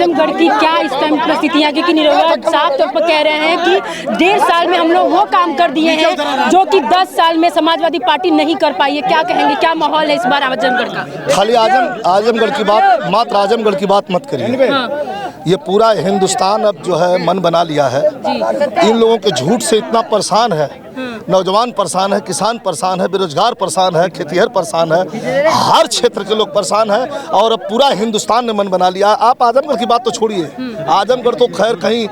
आजमगढ़ की क्या इस टाइम परिस्थितियाँ, क्योंकि निरहुआ साफ तौर पर कह रहे हैं कि 1.5 साल में हम लोग वो काम कर दिए हैं जो कि 10 साल में समाजवादी पार्टी नहीं कर पाई है। क्या कहेंगे, क्या माहौल है इस बार आजमगढ़ का? खाली आजमगढ़ की बात, मात्र आजमगढ़ की बात मत करिए। ये पूरा हिंदुस्तान अब जो है मन बना लिया है। इन लोगों के झूठ से इतना परेशान है, नौजवान परेशान है, किसान परेशान है, बेरोजगार परेशान है, खेतीहर परेशान है, हर क्षेत्र के लोग परेशान हैं और अब पूरा हिंदुस्तान ने मन बना लिया। आप आजमगढ़ की बात तो छोड़िए, आजमगढ़ तो खैर कहीं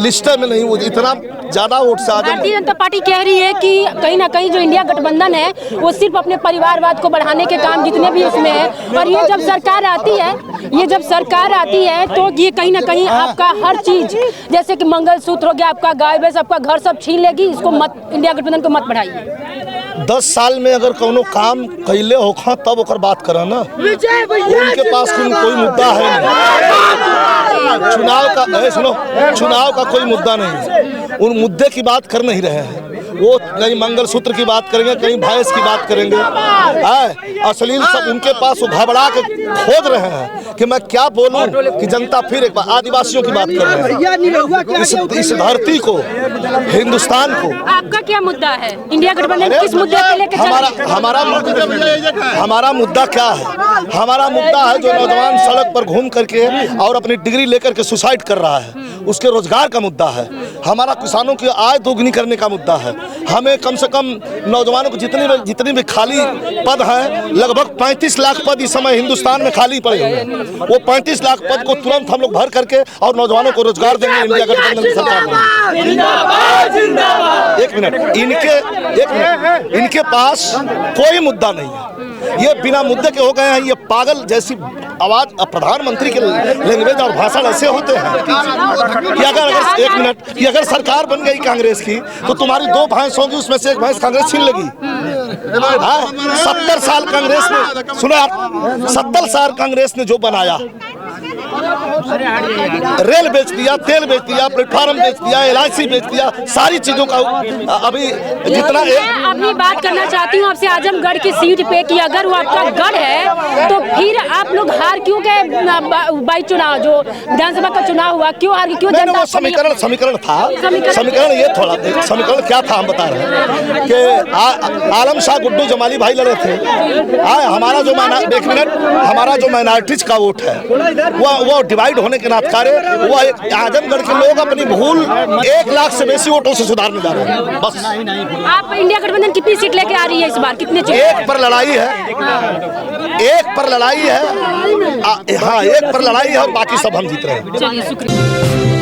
लिस्ट में नहीं, वो इतना ज़्यादा वोट से भारतीय जनता पार्टी कह रही है कि कहीं ना कहीं जो इंडिया गठबंधन है वो सिर्फ अपने परिवारवाद को बढ़ाने के काम जितने भी उसमें है, और ये जब सरकार आती है तो ये कहीं ना कहीं आपका हर चीज, जैसे कि मंगलसूत्र हो गया, आपका गाय भैंस, आपका घर सब छीन लेगी। इसको मत, इंडिया गठबंधन को मत बढ़ाइए। 10 साल में अगर कोनो काम कैले होखा तब ओकर बात करा ना। उनके पास कोई मुद्दा है नहीं, चुनाव का कोई मुद्दा नहीं। उन मुद्दे की बात कर नहीं रहे हैं। वो कहीं मंगलसूत्र की बात करेंगे, कहीं भैंस की बात करेंगे, अश्लील सब उनके पास। वो घबरा के खोज रहे हैं कि मैं क्या बोलूं कि जनता फिर एक बार आदिवासियों की बात कर रहे हैं, इस धरती को, हिंदुस्तान को। आपका क्या मुद्दा है? इंडिया गठबंधन किस मुद्दे को लेकर? हमारा मुद्दा क्या है? हमारा मुद्दा है जो नौजवान सड़क पर घूम करके और अपनी डिग्री लेकर के सुसाइड कर रहा है, उसके रोजगार का मुद्दा है। हमारा किसानों की आय दोगुनी करने का मुद्दा है। हमें कम से कम नौजवानों को जितनी भी खाली पद हैं, लगभग 35 लाख पद इस समय हिंदुस्तान में खाली पड़े हुए हैं। वो 35 लाख पद को तुरंत हम लोग भर करके और नौजवानों को रोजगार देंगे। इंडिया गठबंधन की सरकार ने। एक मिनट, इनके पास कोई मुद्दा नहीं है। ये बिना मुद्दे के हो गए हैं। ये पागल जैसी आवाज, प्रधानमंत्री के लैंग्वेज और भाषण ऐसे होते हैं कि अगर एक मिनट कि अगर सरकार बन गई कांग्रेस की तो तुम्हारी 2 भैंस होंगी, उसमें से एक भैंस कांग्रेस छीन लेगी। 70 साल कांग्रेस ने, सुनो आप, 70 साल कांग्रेस ने जो बनाया, रेल बेच दिया, तेल बेच दिया, प्लेटफार्म बेच दिया, LIC बेच दिया, सारी चीजों का अभी जितना। मैं अपनी बात करना चाहती हूँ आपसे आजमगढ़ की सीट पे कि अगर वो आपका गढ़ है तो फिर आप लोग हार क्यों गए? बाई चुनाव जो विधानसभा का चुनाव हुआ, क्यों हार? क्यों? वो समीकरण था। समीकरण ये थोड़ा, समीकरण क्या था हम बता रहे हैं कि आलम शाह गुड्डू जमाली भाई लड़े थे। हमारा जो हमारा जो माइनॉरिटीज का वोट है वो डिवाइड होने के नाते वो आजमगढ़ के लोग अपनी भूल 1 लाख से बेसी वोटों से सुधारने जा रहे हैं। बस। आप इंडिया गठबंधन कितनी सीट लेके आ रही है इस बार? कितने? एक पर लड़ाई है, एक पर लड़ाई है। हाँ, एक पर लड़ाई है और बाकी सब हम जीत रहे हैं। चलिए, शुक्रिया।